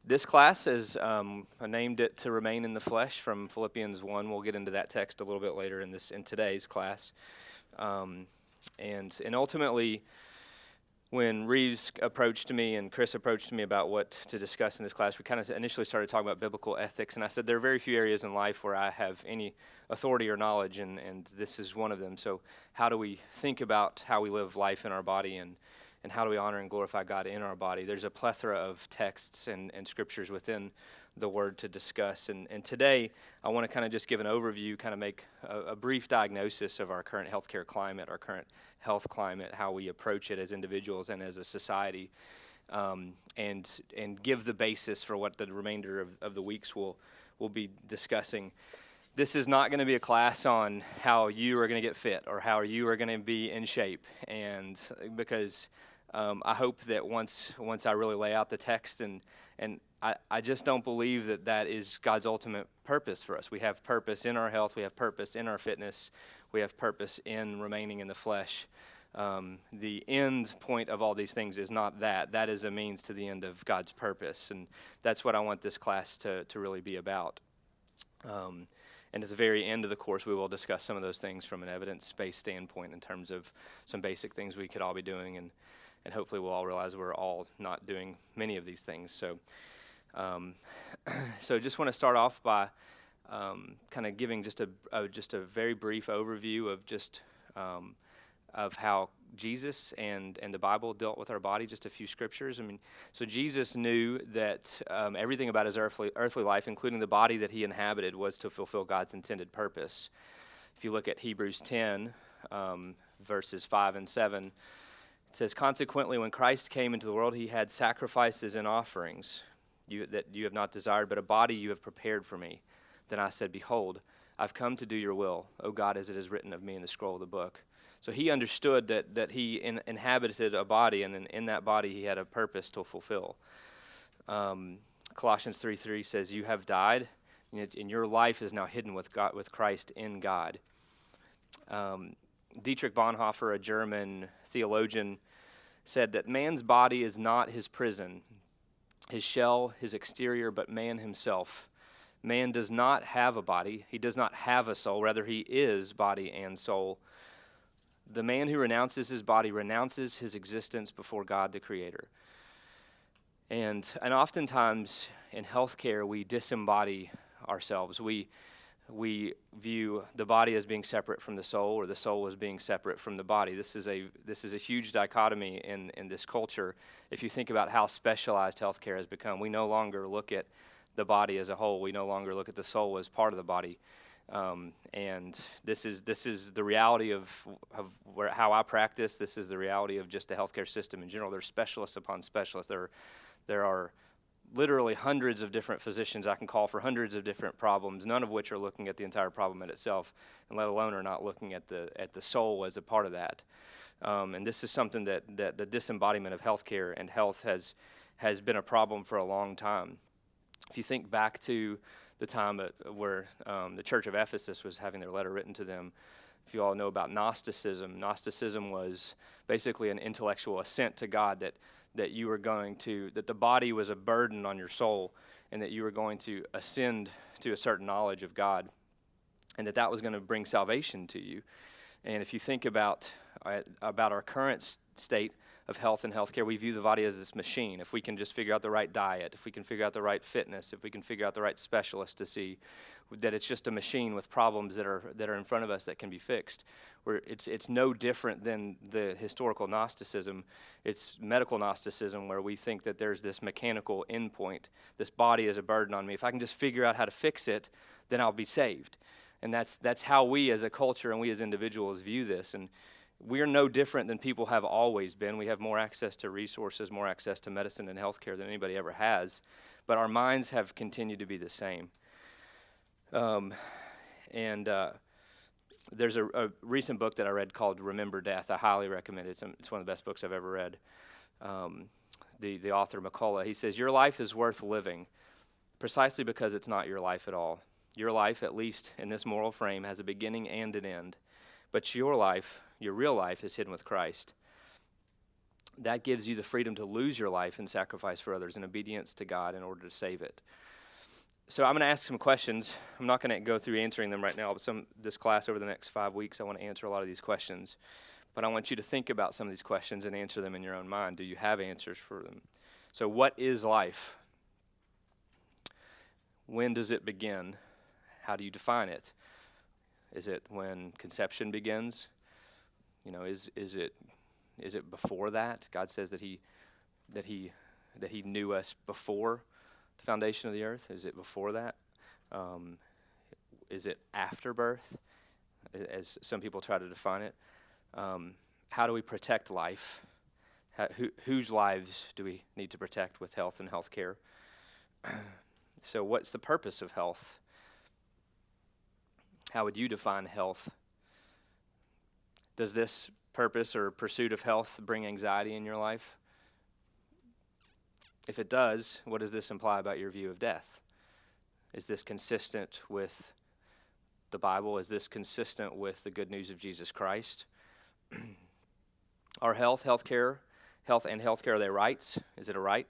This class is, I named it To Remain in the Flesh from Philippians 1. We'll get into that text a little bit later in today's class. And ultimately, when Reeves approached me and Chris approached me about what to discuss in this class, we kind of initially started talking about biblical ethics. And I said there are very few areas in life where I have any authority or knowledge, and this is one of them. So how do we think about how we live life in our body, and how do we honor and glorify God in our body? There's a plethora of texts and scriptures within the Word to discuss. And today, I want to kind of just give an overview, kind of make a brief diagnosis of our current healthcare climate, our current health climate, how we approach it as individuals and as a society, and give the basis for what the remainder of the weeks will be discussing. This is not going to be a class on how you are going to get fit or how you are going to be in shape, and because I hope that once I really lay out the text, and I just don't believe that is God's ultimate purpose for us. We have purpose in our health, we have purpose in our fitness, we have purpose in remaining in the flesh. The end point of all these things is not that. That is a means to the end of God's purpose, and that's what I want this class to really be about. And at the very end of the course, we will discuss some of those things from an evidence-based standpoint in terms of some basic things we could all be doing, and hopefully we'll all realize we're all not doing many of these things. So just want to start off by kind of giving just a very brief overview of just of how Jesus and the Bible dealt with our body, just a few scriptures. I mean, so Jesus knew that everything about his earthly life, including the body that he inhabited, was to fulfill God's intended purpose. If you look at Hebrews 10, verses 5 and 7, it says, "Consequently, when Christ came into the world, he had sacrifices and offerings that you have not desired, but a body you have prepared for me. Then I said, Behold, I've come to do your will, O God, as it is written of me in the scroll of the book." So he understood that he inhabited a body, and in that body he had a purpose to fulfill. Colossians 3:3 says, "You have died, and your life is now hidden with God, with Christ in God." Dietrich Bonhoeffer, a German theologian, said that man's body is not his prison, his shell, his exterior, but man himself. Man does not have a body. He does not have a soul. Rather, he is body and soul. The man who renounces his body renounces his existence before God the Creator. And oftentimes in healthcare, we disembody ourselves. We view the body as being separate from the soul, or the soul as being separate from the body. This is a huge dichotomy in this culture. If you think about how specialized healthcare has become, we no longer look at the body as a whole. We no longer look at the soul as part of the body. And this is the reality of how I practice. This is the reality of just the healthcare system in general. There's specialists upon specialists. There are literally hundreds of different physicians I can call for hundreds of different problems, none of which are looking at the entire problem in itself, and let alone are not looking at the soul as a part of that. And this is something that the disembodiment of healthcare and health has been a problem for a long time. If you think back to the time where the Church of Ephesus was having their letter written to them, if you all know about Gnosticism was basically an intellectual assent to God that the body was a burden on your soul, and that you were going to ascend to a certain knowledge of God, and that was going to bring salvation to you. And if you think about our current state of health and healthcare, we view the body as this machine. If we can just figure out the right diet, if we can figure out the right fitness, if we can figure out the right specialist to see, that it's just a machine with problems that are in front of us that can be fixed. Where it's no different than the historical Gnosticism. It's medical Gnosticism, where we think that there's this mechanical endpoint. This body is a burden on me. If I can just figure out how to fix it, then I'll be saved. And that's how we as a culture and we as individuals view this. And we are no different than people have always been. We have more access to resources, more access to medicine and healthcare than anybody ever has. But our minds have continued to be the same. There's a recent book that I read called Remember Death. I highly recommend it. It's one of the best books I've ever read. The author, McCullough, he says, "Your life is worth living precisely because it's not your life at all. Your life, at least in this moral frame, has a beginning and an end. But your life, your real life, is hidden with Christ. that gives you the freedom to lose your life and sacrifice for others in obedience to God in order to save it. So I'm going to ask some questions. I'm not going to go through answering them right now, but this class over the next 5 weeks, I want to answer a lot of these questions. But I want you to think about some of these questions and answer them in your own mind. Do you have answers for them? So what is life? When does it begin? How do you define it? Is it when conception begins? You know, is it before that? God says that he knew us before the foundation of the earth. Is it before that? Is it after birth, as some people try to define it? How do we protect life? Whose lives do we need to protect with health and health care? So what's the purpose of health? How would you define health? Does this purpose or pursuit of health bring anxiety in your life? If it does, what does this imply about your view of death? Is this consistent with the Bible? Is this consistent with the good news of Jesus Christ? Are health and healthcare, are they rights? Is it a right?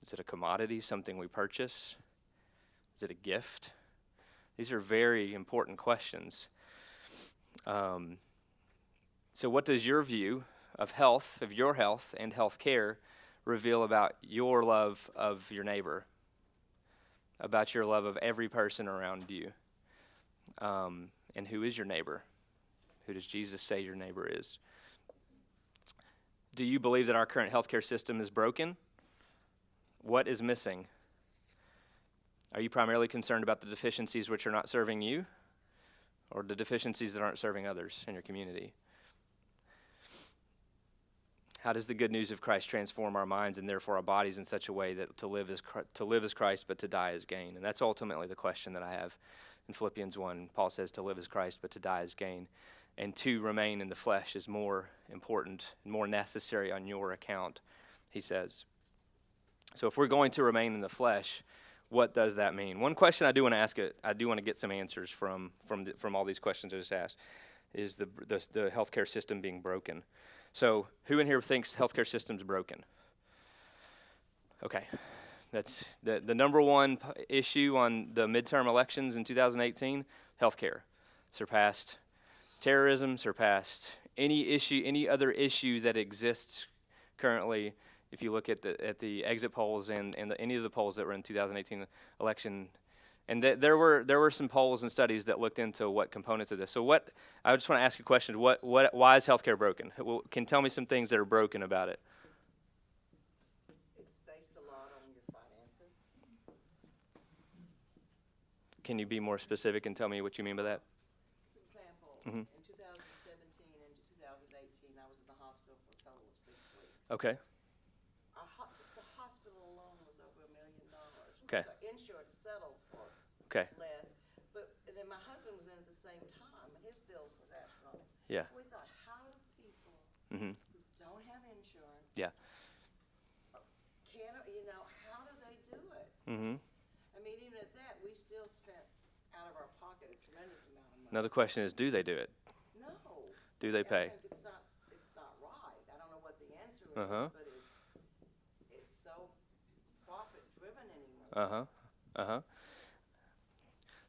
Is it a commodity, something we purchase? Is it a gift? These are very important questions. So what does your view of health, of your health and health care, reveal about your love of your neighbor, about your love of every person around you? And who is your neighbor? Who does Jesus say your neighbor is? Do you believe that our current healthcare system is broken? What is missing? Are you primarily concerned about the deficiencies which are not serving you, or the deficiencies that aren't serving others in your community? How does the good news of Christ transform our minds and therefore our bodies in such a way that to live as Christ but to die as gain? And that's ultimately the question that I have in Philippians 1. Paul says to live as Christ but to die as gain. And to remain in the flesh is more important and more necessary on your account, he says. So if we're going to remain in the flesh, what does that mean? One question I do want to ask, I do want to get some answers from all these questions I just asked, is the healthcare system being broken. So who in here thinks healthcare system's broken? Okay. That's the number one issue on the midterm elections in 2018, healthcare. Surpassed terrorism, surpassed any other issue that exists currently. If you look at the exit polls and any of the polls that were in 2018 election, and there were some polls and studies that looked into what components of this. So I just want to ask a question. Why is healthcare broken? Can tell me some things that are broken about it? It's based a lot on your finances. Can you be more specific and tell me what you mean by that? For example, Mm-hmm. in 2017 and 2018, I was in the hospital for a total of 6 weeks. Okay. Just the hospital alone was over $1 million. Okay. So insurance settled for Okay. less. But then my husband was in at the same time, and his bill was astronomical. Yeah. We thought, how do people Mm-hmm. who don't have insurance, Yeah. how do they do it? Mm-hmm. I mean, even at that, we still spent out of our pocket a tremendous amount of money. Another question is, do they do it? No. Do they pay? I think it's not right. I don't know what the answer is, Uh-huh. but it's so profit driven anymore. Uh-huh. Uh-huh.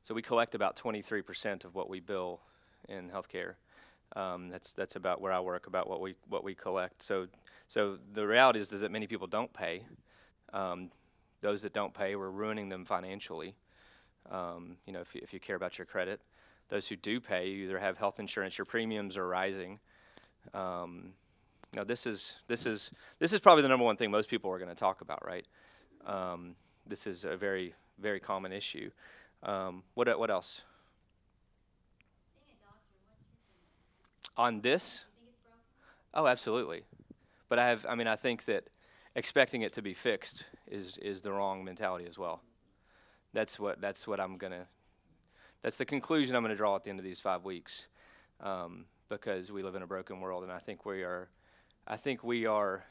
So we collect about 23% of what we bill in healthcare. That's about where I work, about what we collect. So the reality is that many people don't pay. Those that don't pay, we're ruining them financially. If you care about your credit. Those who do pay, you either have health insurance, your premiums are rising. This is probably the number one thing most people are going to talk about, right? This is a very, very common issue. What else? Being a doctor, what's your opinion? On this? Do you think it's broken? Oh, absolutely. But I think that expecting it to be fixed is the wrong mentality as well. That's the conclusion I'm going to draw at the end of these 5 weeks, because we live in a broken world, and I think we are,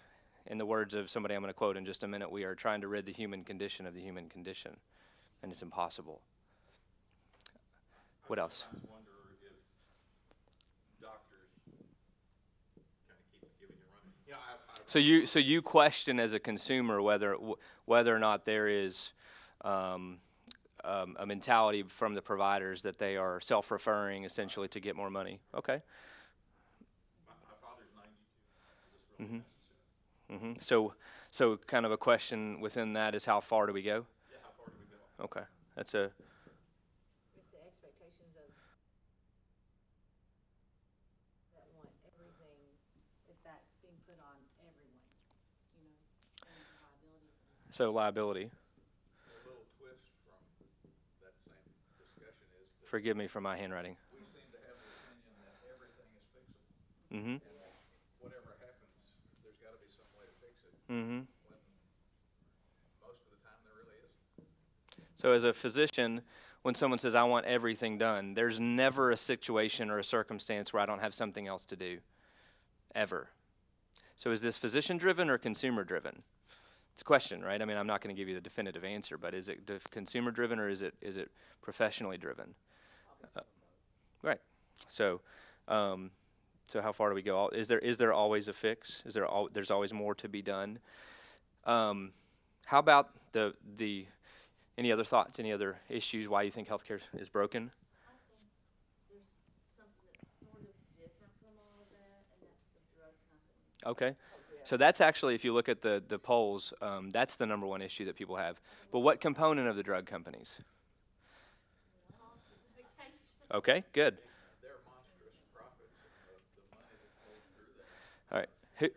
in the words of somebody I'm going to quote in just a minute, we are trying to rid the human condition of the human condition, and it's impossible. What else? I wonder if doctors kind of keep giving you a run. So you question as a consumer whether or not there is a mentality from the providers that they are self-referring essentially to get more money. Okay. My father's 92. Is this really Mm-hmm. So kind of a question within that is how far do we go? Yeah, how far do we go? Okay. That's a With the expectations of that want everything, if that's being put on everyone, you know, and the liability. so liability. A little twist from that same discussion is that Forgive me for my handwriting. we seem to have the opinion that everything is fixable. Mm-hmm. And that whatever happens, there's got to be some way to fix it. Mm-hmm. When most of the time there really isn't. So as a physician, when someone says, I want everything done, there's never a situation or a circumstance where I don't have something else to do. Ever. So is this physician-driven or consumer-driven? It's a question, right? I mean, I'm not going to give you the definitive answer, but is it consumer-driven or is it professionally driven? Right. So, so how far do we go? Is there always a fix? There's always more to be done? How about the any other thoughts? Any other issues? Why you think healthcare is broken? I think there's something that's sort of different from all of that, and that's the drug company. Okay. So that's actually, if you look at the polls, that's the number one issue that people have. But what component of the drug companies? Okay, good. Their monstrous profits and the money that flows through that All right. drives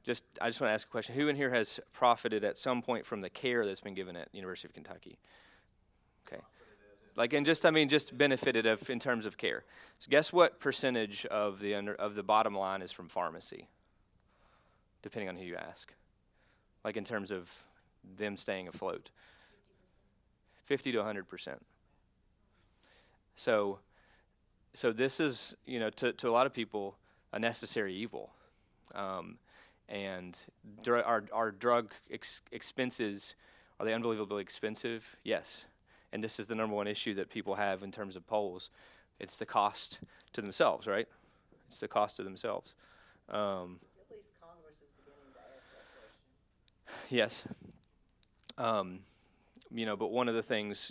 everything. I just want to ask a question. Who in here has profited at some point from the care that's been given at University of Kentucky? Okay. Like, and just benefited in terms of care. So guess what percentage of the bottom line is from pharmacy? Depending on who you ask. Like in terms of them staying afloat. 50 to 100%. So this is, to a lot of people, a necessary evil. And our drug expenses, are they unbelievably expensive? Yes. And this is the number one issue that people have in terms of polls. It's the cost to themselves, right? It's the cost to themselves. At least Congress is beginning to ask that question. Yes. But one of the things,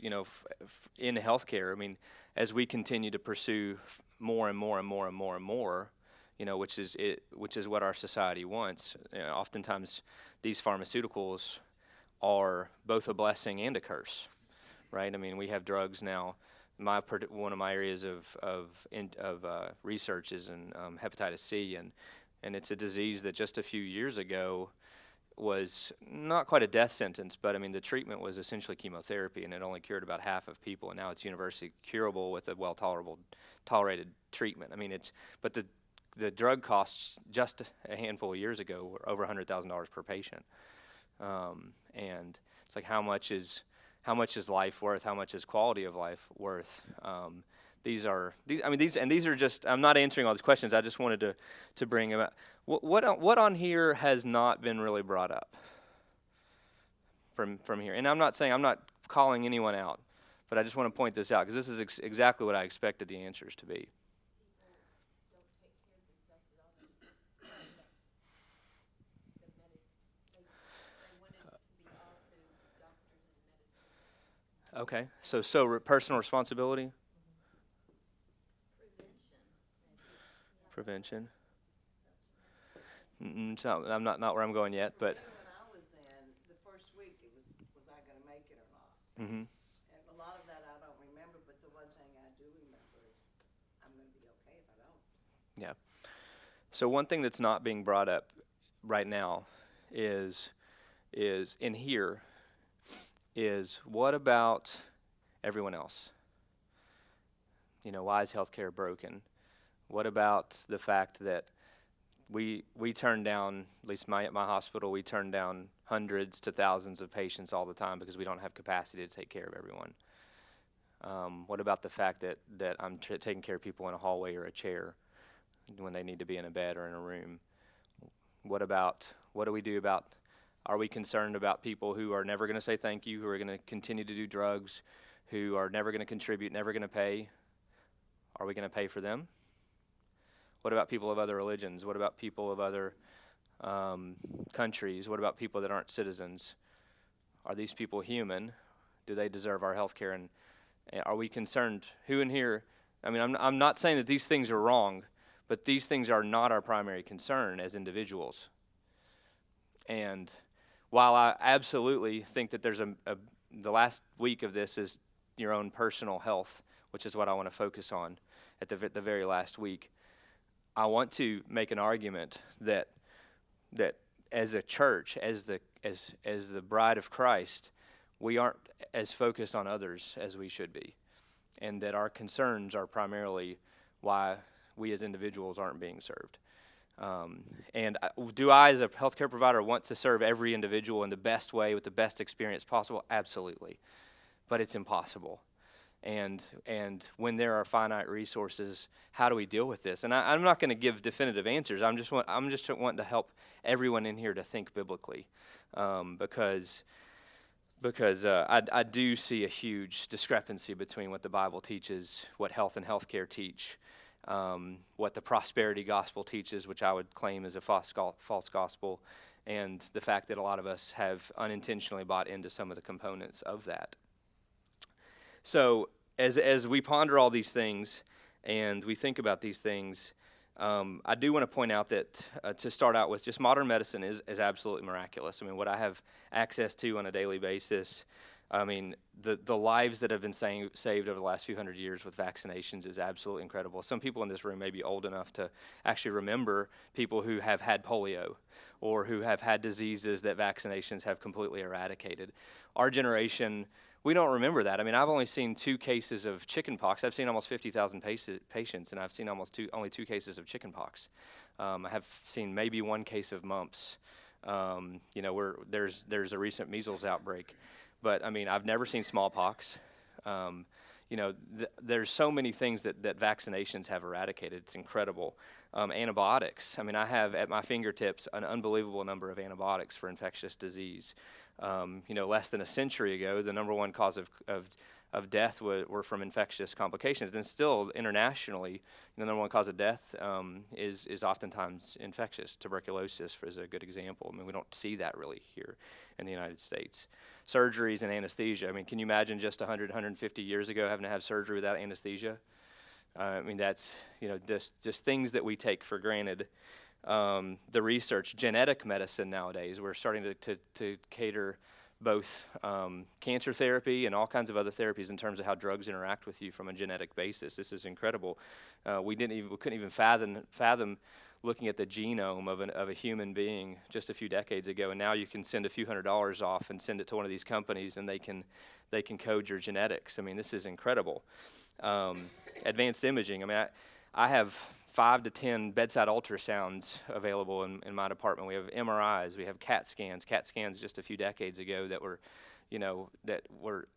in healthcare, I mean, as we continue to pursue more and more and more and more and more, which is what our society wants. Oftentimes, these pharmaceuticals are both a blessing and a curse, right? I mean, we have drugs now. One of my areas of research is in hepatitis C, and it's a disease that just a few years ago was not quite a death sentence, but I mean the treatment was essentially chemotherapy, and it only cured about half of people, and now it's universally curable with a tolerated treatment. I mean but the drug costs just a handful of years ago were over $100,000 per patient, and it's like how much is life worth? How much is quality of life worth? These are just. I'm not answering all these questions. I just wanted to bring about what on here has not been really brought up from here. And I'm not calling anyone out, but I just want to point this out because this is exactly what I expected the answers to be. Okay, so personal responsibility. Prevention. So I'm not where I'm going yet, but. When I was in, the first week, it was I gonna make it or not? Mm-hmm. And a lot of that I don't remember, but the one thing I do remember is I'm gonna be okay if I don't. Yeah. So one thing that's not being brought up right now is in here is what about everyone else? Why is healthcare broken? What about the fact that we turn down, at least my hospital, we turn down hundreds to thousands of patients all the time because we don't have capacity to take care of everyone? What about the fact that I'm taking care of people in a hallway or a chair when they need to be in a bed or in a room? What do we do about, are we concerned about people who are never going to say thank you, who are going to continue to do drugs, who are never going to contribute, never going to pay? Are we going to pay for them? What about people of other religions? What about people of other countries? What about people that aren't citizens? Are these people human? Do they deserve our health care? And are we concerned? Who in here? I mean, I'm not saying that these things are wrong, but these things are not our primary concern as individuals. And while I absolutely think that there's the last week of this is your own personal health, which is what I want to focus on at the very last week, I want to make an argument that as a church, as the bride of Christ, we aren't as focused on others as we should be, and that our concerns are primarily why we as individuals aren't being served. Do I, as a healthcare provider, want to serve every individual in the best way with the best experience possible? Absolutely, but it's impossible. And when there are finite resources, how do we deal with this? And I'm not going to give definitive answers. I'm just wanting to help everyone in here to think biblically, because I do see a huge discrepancy between what the Bible teaches, what health and healthcare teach, what the prosperity gospel teaches, which I would claim is a false gospel, and the fact that a lot of us have unintentionally bought into some of the components of that. So as we ponder all these things and we think about these things, I do want to point out that to start out with, just modern medicine is absolutely miraculous. I mean, what I have access to on a daily basis, I mean, the lives that have been saved over the last few hundred years with vaccinations is absolutely incredible. Some people in this room may be old enough to actually remember people who have had polio or who have had diseases that vaccinations have completely eradicated. Our generation, we don't remember that. I mean, I've only seen 2 cases of chickenpox. I've seen almost 50,000 patients, and I've seen only 2 cases of chickenpox. I have seen maybe 1 case of mumps. Where there's a recent measles outbreak. But, I mean, I've never seen smallpox. There's so many things that vaccinations have eradicated. It's incredible. Antibiotics. I mean, I have at my fingertips an unbelievable number of antibiotics for infectious disease. Less than a century ago, the number 1 cause of death were from infectious complications. And still, internationally, the number 1 cause of death is oftentimes infectious. Tuberculosis is a good example. I mean, we don't see that really here in the United States. Surgeries and anesthesia. I mean, can you imagine just 100, 150 years ago having to have surgery without anesthesia? I mean, that's, just things that we take for granted. The research, genetic medicine nowadays, we're starting to cater both cancer therapy and all kinds of other therapies in terms of how drugs interact with you from a genetic basis. This is incredible. We couldn't even fathom looking at the genome of a human being just a few decades ago, and now you can send a few $100s off and send it to one of these companies, and they can code your genetics. I mean, this is incredible. Advanced imaging. I mean, I have 5 to 10 bedside ultrasounds available in my department. We have MRIs, we have CAT scans. CAT scans just a few decades ago that were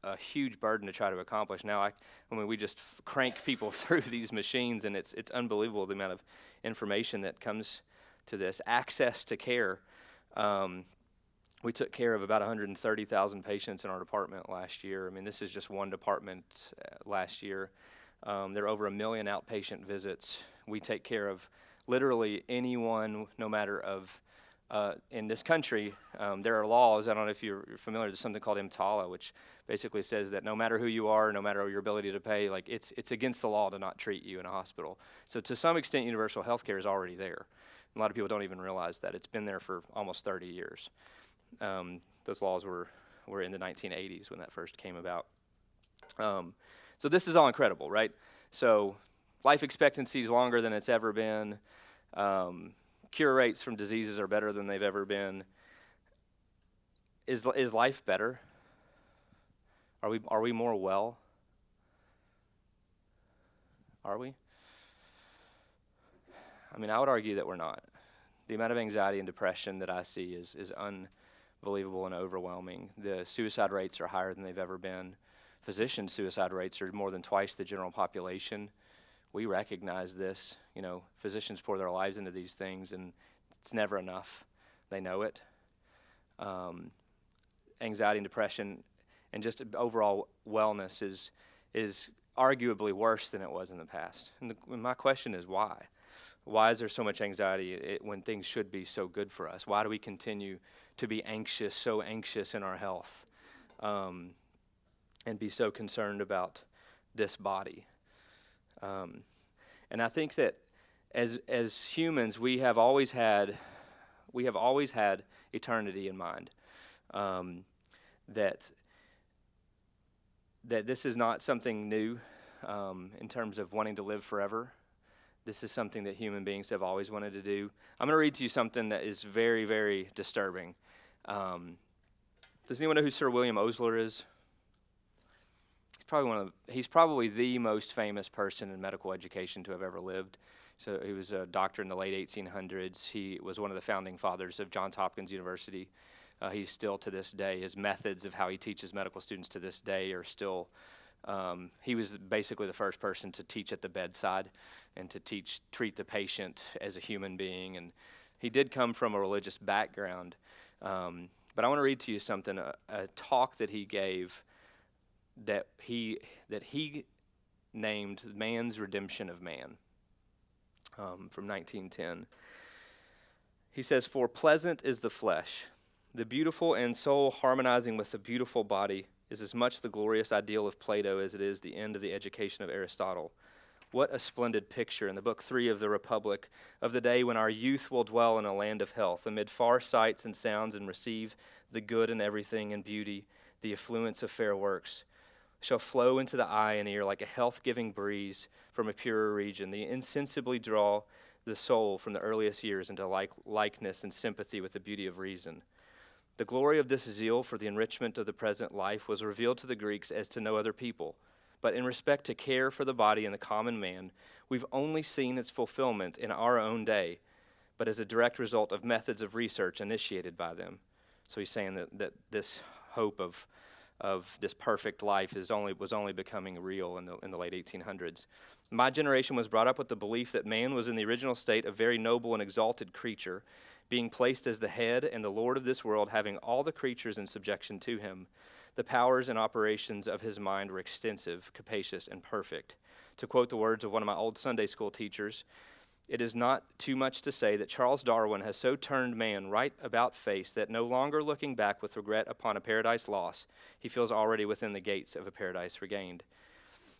a huge burden to try to accomplish. Now, we just crank people through these machines, and it's unbelievable the amount of information that comes to this. Access to care. We took care of about 130,000 patients in our department last year. I mean, this is just one department last year. There are over 1 million outpatient visits. We take care of literally anyone, no matter in this country. There are laws, I don't know if you're familiar, there's something called EMTALA, which basically says that no matter who you are, no matter your ability to pay, like it's against the law to not treat you in a hospital. So to some extent, universal health care is already there. A lot of people don't even realize that. It's been there for almost 30 years. Those laws were in the 1980s when that first came about. So this is all incredible, right? So life expectancy is longer than it's ever been. Cure rates from diseases are better than they've ever been. Is life better? Are we more well? Are we? I mean, I would argue that we're not. The amount of anxiety and depression that I see is unbelievable and overwhelming. The suicide rates are higher than they've ever been. Physician suicide rates are more than twice the general population. We recognize this. Physicians pour their lives into these things, and it's never enough. They know it. Anxiety and depression and just overall wellness is arguably worse than it was in the past. And my question is why? Why is there so much anxiety when things should be so good for us? Why do we continue to be anxious, so anxious in our health, and be so concerned about this body? And I think that as humans, we have always had eternity in mind. That this is not something new in terms of wanting to live forever. This is something that human beings have always wanted to do. I'm going to read to you something that is very, very disturbing. Does anyone know who Sir William Osler is? He's probably the most famous person in medical education to have ever lived. So he was a doctor in the late 1800s. He was one of the founding fathers of Johns Hopkins University. He's still to this day. His methods of how he teaches medical students to this day are still. He was basically the first person to teach at the bedside and to treat the patient as a human being. And he did come from a religious background. But I want to read to you something, a talk that he gave that he named Man's Redemption of Man, from 1910. He says, "For pleasant is the flesh. The beautiful and soul harmonizing with the beautiful body is as much the glorious ideal of Plato as it is the end of the education of Aristotle. What a splendid picture in the book 3 of the Republic of the day when our youth will dwell in a land of health, amid far sights and sounds, and receive the good in everything and beauty, the affluence of fair works, shall flow into the eye and ear like a health-giving breeze from a purer region. They insensibly draw the soul from the earliest years into likeness and sympathy with the beauty of reason. The glory of this zeal for the enrichment of the present life was revealed to the Greeks as to no other people. But in respect to care for the body and the common man, we've only seen its fulfillment in our own day, but as a direct result of methods of research initiated by them." So he's saying that this hope of this perfect life was only becoming real in the late 1800s. "My generation was brought up with the belief that man was in the original state a very noble and exalted creature, being placed as the head and the lord of this world, having all the creatures in subjection to him. The powers and operations of his mind were extensive, capacious, and perfect. To quote the words of one of my old Sunday school teachers, it is not too much to say that Charles Darwin has so turned man right about face that no longer looking back with regret upon a paradise lost, he feels already within the gates of a paradise regained."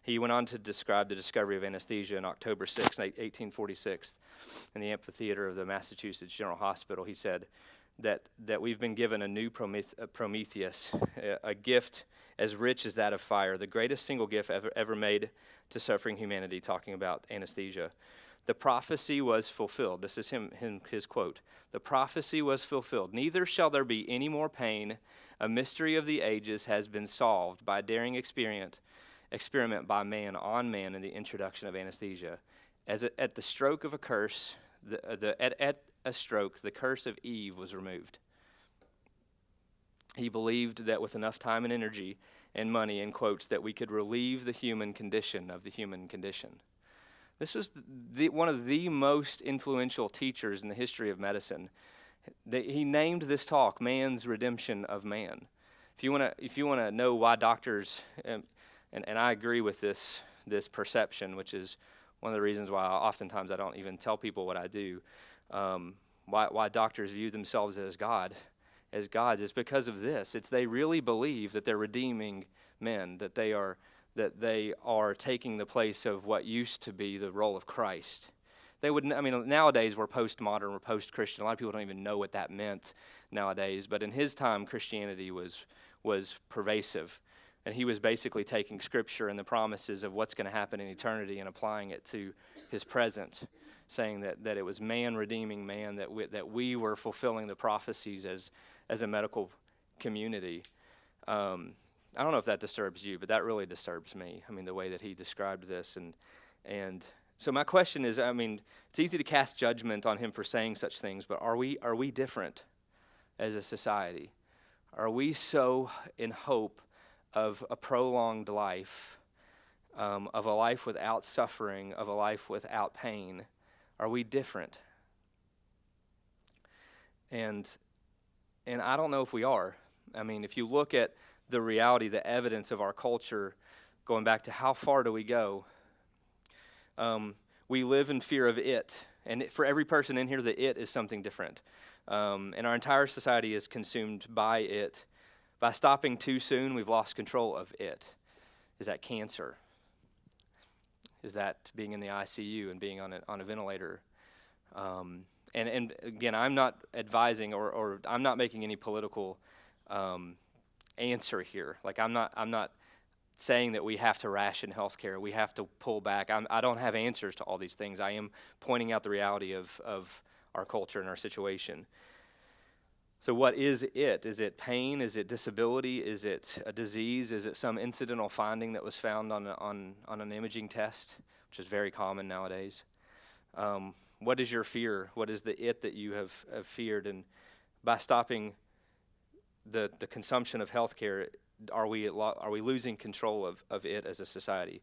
He went on to describe the discovery of anesthesia on October 6, 1846, in the amphitheater of the Massachusetts General Hospital. He said that we've been given a new Prometheus, a gift as rich as that of fire, the greatest single gift ever made to suffering humanity, talking about anesthesia. "The prophecy was fulfilled." This is his quote. "The prophecy was fulfilled. Neither shall there be any more pain. A mystery of the ages has been solved by a daring experiment by man on man in the introduction of anesthesia. At the stroke of a curse, at a stroke, the curse of Eve was removed. He believed that with enough time and energy and money," in quotes, "that we could relieve the human condition of the human condition." This was one of the most influential teachers in the history of medicine. He named this talk "Man's Redemption of Man." If you want to know why doctors, and I agree with this perception, which is one of the reasons why oftentimes I don't even tell people what I do, why doctors view themselves as gods, is because of this. They really believe that they're redeeming men, that they are taking the place of what used to be the role of Christ. Nowadays we're postmodern, we're post-Christian. A lot of people don't even know what that meant nowadays. But in his time, Christianity was pervasive. And he was basically taking Scripture and the promises of what's going to happen in eternity and applying it to his present, saying that it was man redeeming man, that we were fulfilling the prophecies as a medical community. I don't know if that disturbs you, but that really disturbs me. The way that he described this. And so my question is, it's easy to cast judgment on him for saying such things, but are we different as a society? Are we so in hope of a prolonged life, of a life without suffering, of a life without pain? Are we different? And I don't know if we are. If you look at the reality, the evidence of our culture, going back to how far do we go? We live in fear of it And for every person in here, the it is something different. And our entire society is consumed by it. By stopping too soon, we've lost control of it. Is that cancer? Is that being in the ICU and being on a ventilator? And again, I'm not advising or I'm not making any political answer here. Like I'm not saying that we have to ration healthcare. We have to pull back. I don't have answers to all these things. I am pointing out the reality of our culture and our situation. So what is it? Is it pain? Is it disability? Is it a disease? Is it some incidental finding that was found on an imaging test, which is very common nowadays? What is your fear? What is the it that you have feared? And by stopping the consumption of healthcare, are we losing control of it as a society?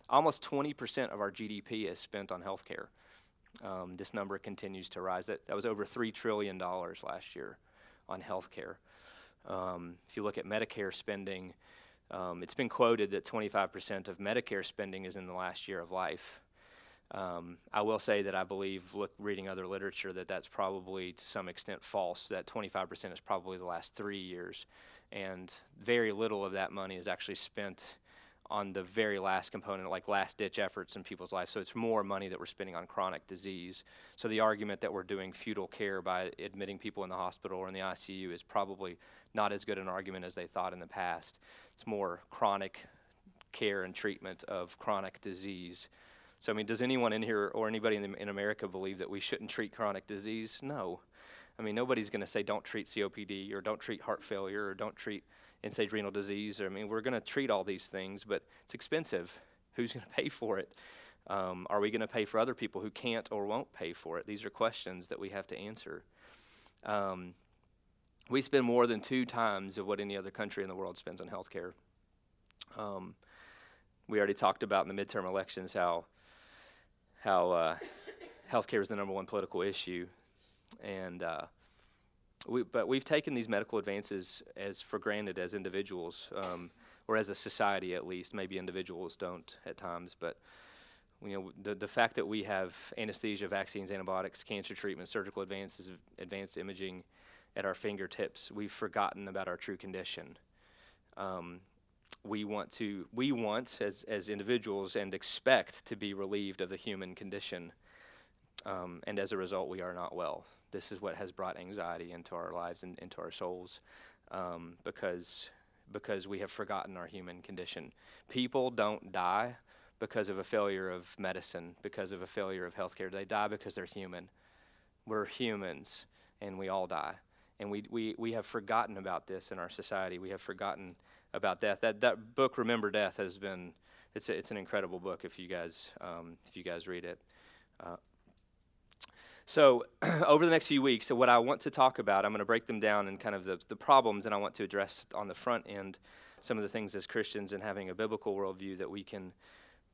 Almost 20% of our GDP is spent on healthcare. This number continues to rise. That was over $3 trillion last year on healthcare. If you look at Medicare spending, it's been quoted that 25% of Medicare spending is in the last year of life. I will say that I believe, reading other literature, that's probably to some extent false. That 25% is probably the last 3 years, and very little of that money is actually spent on the very last component, like last-ditch efforts in people's lives. So it's more money that we're spending on chronic disease. So the argument that we're doing futile care by admitting people in the hospital or in the ICU is probably not as good an argument as they thought in the past. It's more chronic care and treatment of chronic disease. So, I mean, does anyone in here or anybody in America believe that we shouldn't treat chronic disease? No. I mean, nobody's going to say don't treat COPD or don't treat heart failure or don't treat end-stage renal disease. I mean, we're going to treat all these things, but it's expensive. Who's going to pay for it? Are we going to pay for other people who can't or won't pay for it? These are questions that we have to answer. We spend more than 2 times of what any other country in the world spends on health care. We already talked about in the midterm elections how health care is the number one political issue. And but we've taken these medical advances as for granted as individuals, or as a society at least. Maybe individuals don't at times, but the fact that we have anesthesia, vaccines, antibiotics, cancer treatment, surgical advances, advanced imaging at our fingertips, we've forgotten about our true condition. We want as individuals and expect to be relieved of the human condition, and as a result, we are not well. This is what has brought anxiety into our lives and into our souls, because we have forgotten our human condition. People don't die because of a failure of medicine, because of a failure of healthcare. They die because they're human. We're humans, and we all die. And we have forgotten about this in our society. We have forgotten about death. That book, Remember Death, has been it's an incredible book if you guys read it. So over the next few weeks, so what I want to talk about, I'm going to break them down in kind of the problems, and I want to address on the front end some of the things as Christians and having a biblical worldview that we can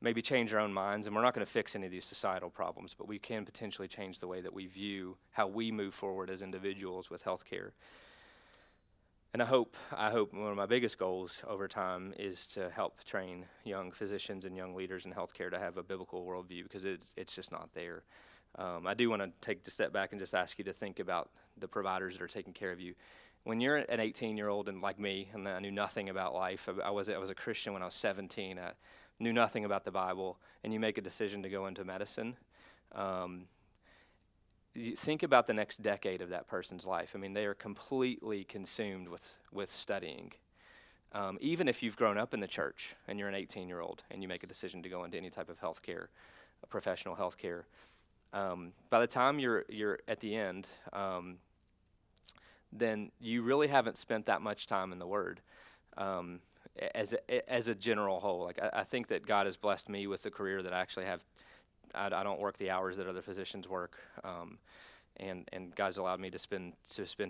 maybe change our own minds. And we're not going to fix any of these societal problems, but we can potentially change the way that we view how we move forward as individuals with healthcare. And I hope one of my biggest goals over time is to help train young physicians and young leaders in healthcare to have a biblical worldview, because it's just not there. I do want to take a step back and just ask you to think about the providers that are taking care of you. When you're an 18-year-old and like me, and I knew nothing about life, I was a Christian when I was 17. I knew nothing about the Bible, and you make a decision to go into medicine. You think about the next decade of that person's life. I mean, they are completely consumed with studying. Even if you've grown up in the church and you're an 18-year-old and you make a decision to go into any type of healthcare, professional healthcare. By the time you're at the end, then you really haven't spent that much time in the Word. As a general whole, like I think that God has blessed me with the career that I actually have. I don't work the hours that other physicians work, and God's allowed me to spend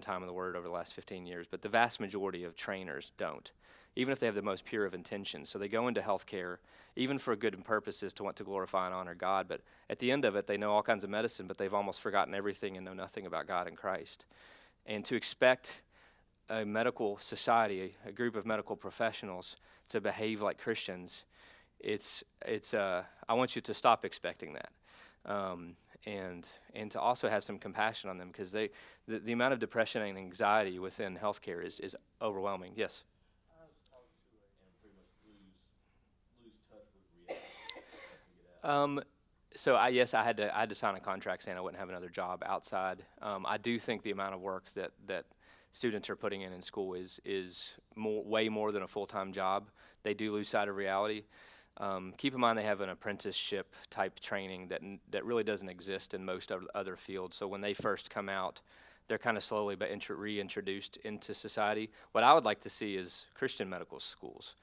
time in the Word over the last 15 years. But the vast majority of trainers don't, even if they have the most pure of intentions. So they go into healthcare, even for good purposes, to want to glorify and honor God. But at the end of it, they know all kinds of medicine, but they've almost forgotten everything and know nothing about God and Christ. And to expect a medical society, a group of medical professionals, to behave like Christians, I want you to stop expecting that. and to also have some compassion on them, because the amount of depression and anxiety within healthcare is overwhelming. Yes. So I had to sign a contract saying I wouldn't have another job outside. I do think the amount of work that students are putting in school is way more than a full-time job. They do lose sight of reality. Keep in mind they have an apprenticeship type training that really doesn't exist in most other fields. So when they first come out, they're kind of slowly but reintroduced into society. What I would like to see is Christian medical schools.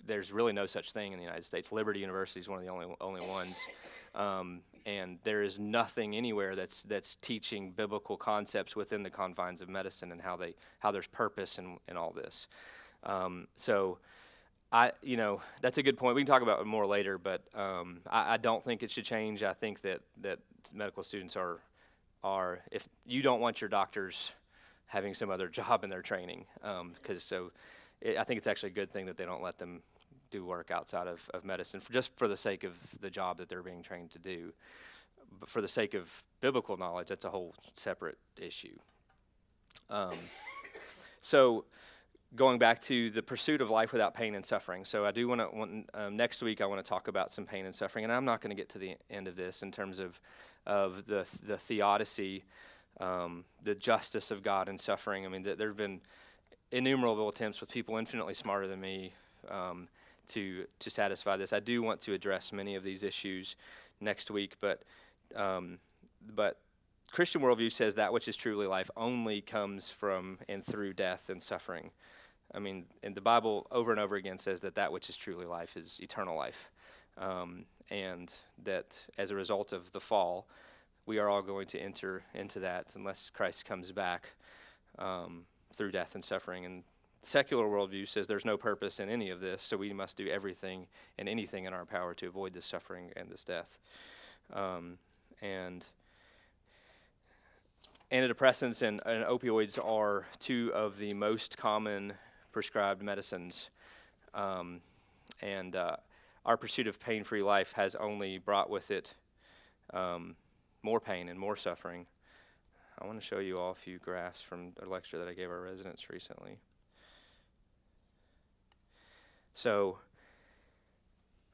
There's really no such thing in the United States. Liberty University is one of the only ones, and there is nothing anywhere that's teaching biblical concepts within the confines of medicine and how there's purpose in all this. So, that's a good point. We can talk about it more later, but I don't think it should change. I think that medical students are if you don't want your doctors having some other job in their training, I think it's actually a good thing that they don't let them do work outside of medicine, just for the sake of the job that they're being trained to do. But for the sake of biblical knowledge, that's a whole separate issue. So going back to the pursuit of life without pain and suffering. So I do want next week I want to talk about some pain and suffering, and I'm not going to get to the end of this in terms of the theodicy, the justice of God in suffering. I mean, there have been innumerable attempts with people infinitely smarter than me to satisfy this. I do want to address many of these issues next week, but Christian worldview says that which is truly life only comes from and through death and suffering. I mean, and the Bible over and over again says that which is truly life is eternal life, and that as a result of the fall, we are all going to enter into that unless Christ comes back. Through death and suffering. And secular worldview says there's no purpose in any of this, so we must do everything and anything in our power to avoid this suffering and this death. And antidepressants and opioids are two of the most common prescribed medicines. And our pursuit of pain-free life has only brought with it more pain and more suffering. I want to show you all a few graphs from a lecture that I gave our residents recently. So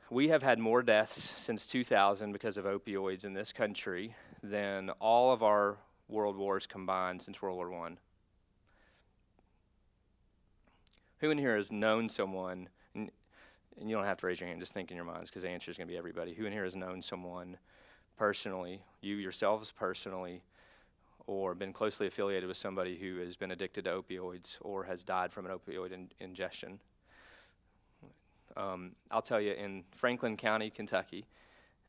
we have had more deaths since 2000 because of opioids in this country than all of our world wars combined since World War I. Who in here has known someone, and you don't have to raise your hand, just think in your minds because the answer is going to be everybody. Who in here has known someone personally, you yourselves personally, or been closely affiliated with somebody who has been addicted to opioids or has died from an opioid ingestion? I'll tell you, in Franklin County, Kentucky,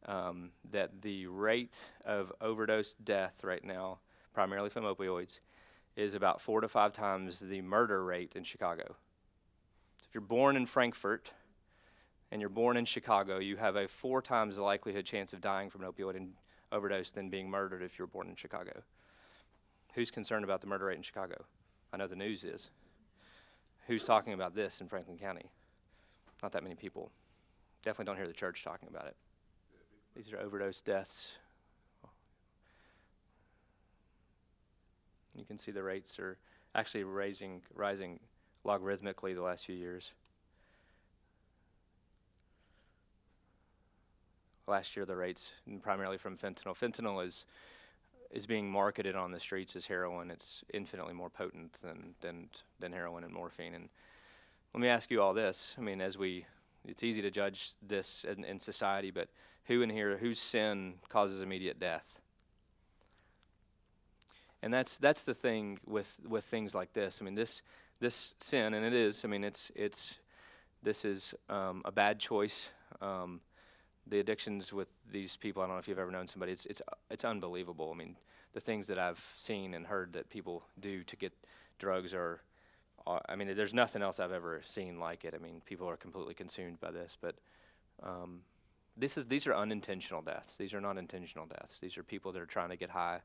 that the rate of overdose death right now, primarily from opioids, is about 4 to 5 times the murder rate in Chicago. So if you're born in Frankfort and you're born in Chicago, you have a 4 times the likelihood chance of dying from an opioid overdose than being murdered if you're born in Chicago. Who's concerned about the murder rate in Chicago? I know the news is. Who's talking about this in Franklin County? Not that many people. Definitely don't hear the church talking about it. These are overdose deaths. You can see the rates are actually rising logarithmically the last few years. Last year, the rates, primarily from fentanyl. Fentanyl is being marketed on the streets as heroin. It's infinitely more potent than heroin and morphine. And let me ask you all this. I mean, it's easy to judge this in society, but who in here, whose sin causes immediate death? And that's the thing with things like this. I mean, this sin, and it is. I mean, this is a bad choice. The addictions with these people, I don't know if you've ever known somebody, it's unbelievable. I mean, the things that I've seen and heard that people do to get drugs are I mean, there's nothing else I've ever seen like it. I mean, people are completely consumed by this, but these are unintentional deaths. These are not intentional deaths. These are people that are trying to get high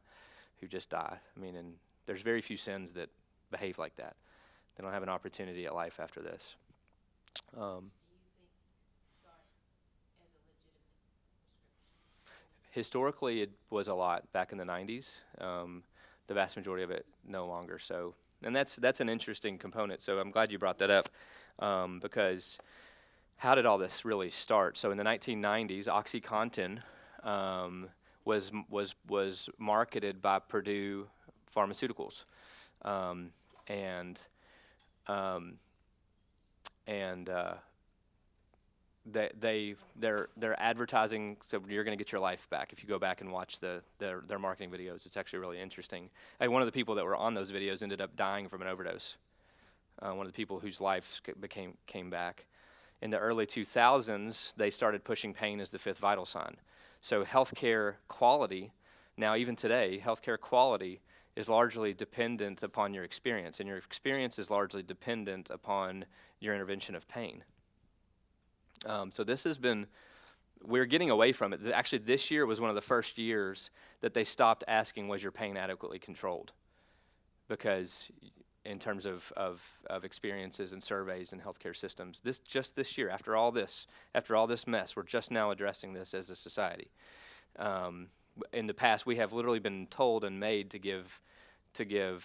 who just die. I mean, and there's very few sins that behave like that. They don't have an opportunity at life after this. Historically, it was a lot back in the 90s. The vast majority of it no longer. So, and that's an interesting component. So I'm glad you brought that up, because how did all this really start? So in the 1990s, OxyContin was marketed by Purdue Pharmaceuticals, and they're advertising, so you're going to get your life back. If you go back and watch their marketing videos, it's actually really interesting. One of the people that were on those videos ended up dying from an overdose. One of the people whose life came back. In the early 2000s, they started pushing pain as the fifth vital sign. So healthcare quality, now even today, healthcare quality is largely dependent upon your experience, and your experience is largely dependent upon your intervention of pain. So this has been, we're getting away from it. Actually, this year was one of the first years that they stopped asking, was your pain adequately controlled? Because in terms of experiences and surveys and healthcare systems, this year, after all this mess, we're just now addressing this as a society. In the past, we have literally been told and made to give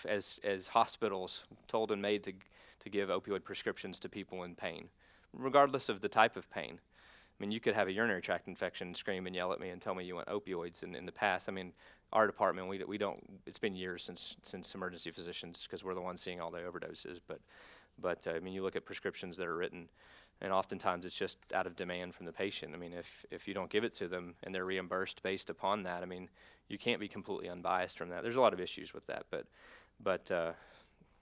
as hospitals, told and made to give opioid prescriptions to people in pain, regardless of the type of pain. I mean, you could have a urinary tract infection, scream and yell at me and tell me you want opioids. And in the past, I mean, our department, we don't, it's been years since emergency physicians, because we're the ones seeing all the overdoses. But I mean, you look at prescriptions that are written, and oftentimes it's just out of demand from the patient. I mean, if you don't give it to them and they're reimbursed based upon that, I mean, you can't be completely unbiased from that. There's a lot of issues with that, but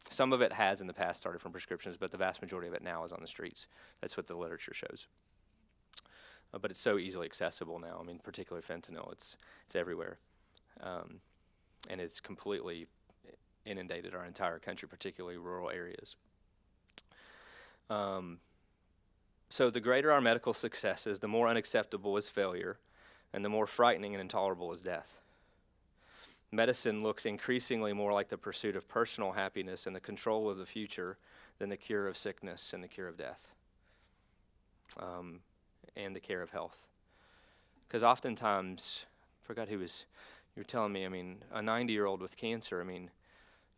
some of it has in the past started from prescriptions, but the vast majority of it now is on the streets. That's what the literature shows. But it's so easily accessible now. I mean, particularly fentanyl, it's everywhere. And it's completely inundated our entire country, particularly rural areas. So the greater our medical success is, the more unacceptable is failure, and the more frightening and intolerable is death. Medicine looks increasingly more like the pursuit of personal happiness and the control of the future than the cure of sickness and the cure of death, and the care of health. Because oftentimes, I forgot you were telling me, I mean, a 90-year-old with cancer, I mean,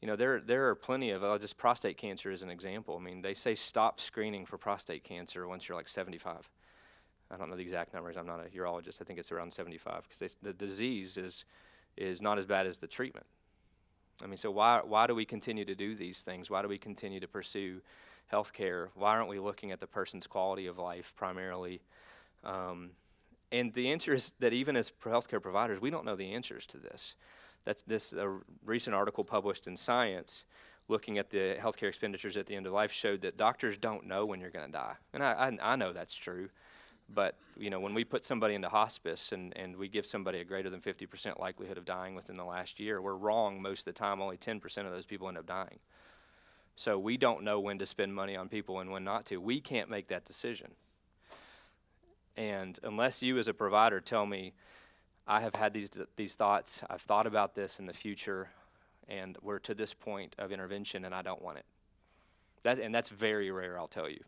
you know, there are plenty of, just prostate cancer as an example. I mean, they say stop screening for prostate cancer once you're like 75. I don't know the exact numbers. I'm not a urologist. I think it's around 75, because the disease is not as bad as the treatment. I mean, so why do we continue to do these things? Why do we continue to pursue health care? Why aren't we looking at the person's quality of life primarily? And the answer is that even as healthcare providers, we don't know the answers to this. That's this recent article published in Science looking at the healthcare expenditures at the end of life showed that doctors don't know when you're going to die. And I know that's true. But, you know, when we put somebody into hospice and we give somebody a greater than 50% likelihood of dying within the last year, we're wrong most of the time. Only 10% of those people end up dying. So we don't know when to spend money on people and when not to. We can't make that decision. And unless you as a provider tell me, I have had these thoughts, I've thought about this in the future, and we're to this point of intervention and I don't want it. That's very rare, I'll tell you.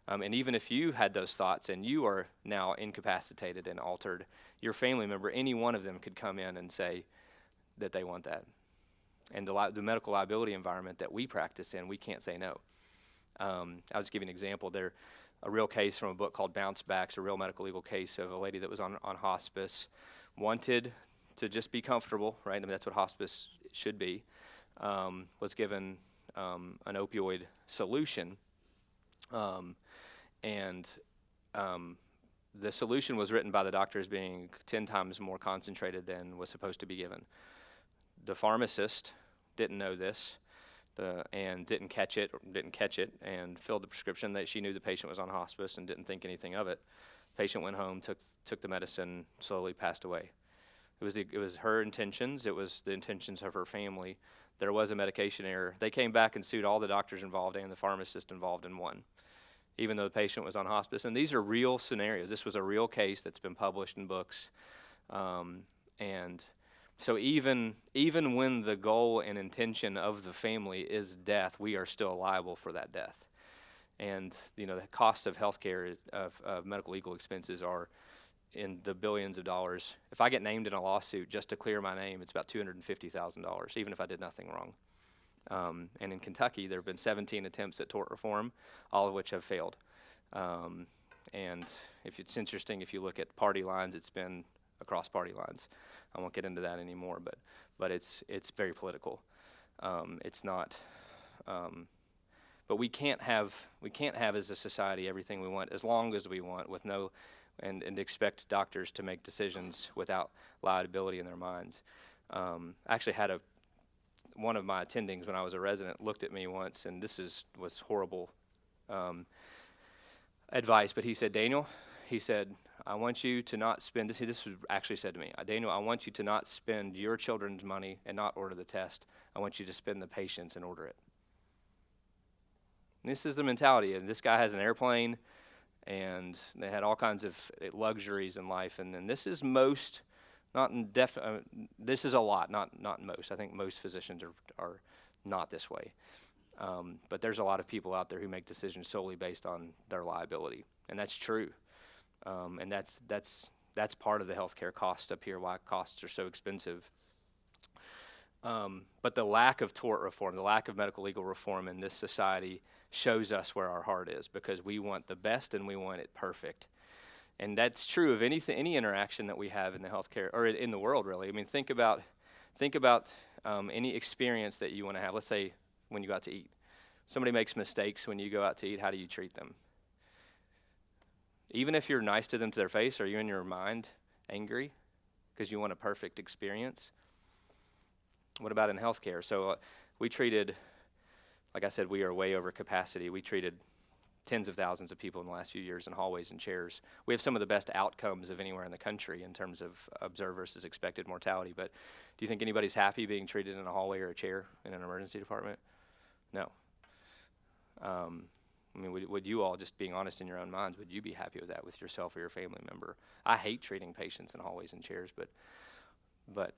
And even if you had those thoughts and you are now incapacitated and altered, your family member, any one of them could come in and say that they want that. And the medical liability environment that we practice in, we can't say no. I'll just give you an example. A real case from a book called Bounce Backs, a real medical legal case of a lady that was on hospice, wanted to just be comfortable, right? I mean, that's what hospice should be, was given an opioid solution. And the solution was written by the doctor as being 10 times more concentrated than was supposed to be given. The pharmacist didn't know this and didn't catch it and filled the prescription. That she knew the patient was on hospice and didn't think anything of it. Patient went home, took the medicine, slowly passed away. It was her intentions. It was the intentions of her family. There was a medication error. They came back and sued all the doctors involved and the pharmacist involved in one, even though the patient was on hospice. And these are real scenarios. This was a real case that's been published in books. And so even when the goal and intention of the family is death, we are still liable for that death. And, you know, the cost of health care, of medical legal expenses are in the billions of dollars. If I get named in a lawsuit just to clear my name, it's about $250,000, even if I did nothing wrong. And in Kentucky, there have been 17 attempts at tort reform, all of which have failed. And if it's interesting, if you look at party lines, it's been across party lines. I won't get into that anymore, but it's very political. It's not. But we can't have as a society everything we want as long as we want, with no, and expect doctors to make decisions without liability in their minds. I actually had one of my attendings when I was a resident looked at me once, and was horrible advice, but he said, Daniel, he said, I want you to not spend, this was actually said to me, Daniel, I want you to not spend your children's money and not order the test. I want you to spend the patience and order it. And this is the mentality, and this guy has an airplane, and they had all kinds of luxuries in life, and then this is most, this is a lot, not most. I think most physicians are not this way. But there's a lot of people out there who make decisions solely based on their liability, and that's true. And that's part of the healthcare cost up here, why costs are so expensive. But the lack of tort reform, the lack of medical legal reform in this society shows us where our heart is, because we want the best and we want it perfect. And that's true of any interaction that we have in the healthcare, or in the world, really. I mean, think about any experience that you want to have. Let's say when you go out to eat. Somebody makes mistakes when you go out to eat. How do you treat them? Even if you're nice to them to their face, are you in your mind angry because you want a perfect experience? What about in healthcare? So we treated, like I said, we are way over capacity. We treated tens of thousands of people in the last few years in hallways and chairs. We have some of the best outcomes of anywhere in the country in terms of observed versus expected mortality. But do you think anybody's happy being treated in a hallway or a chair in an emergency department? No. I mean, would you all, just being honest in your own minds, would you be happy with that with yourself or your family member? I hate treating patients in hallways and chairs, but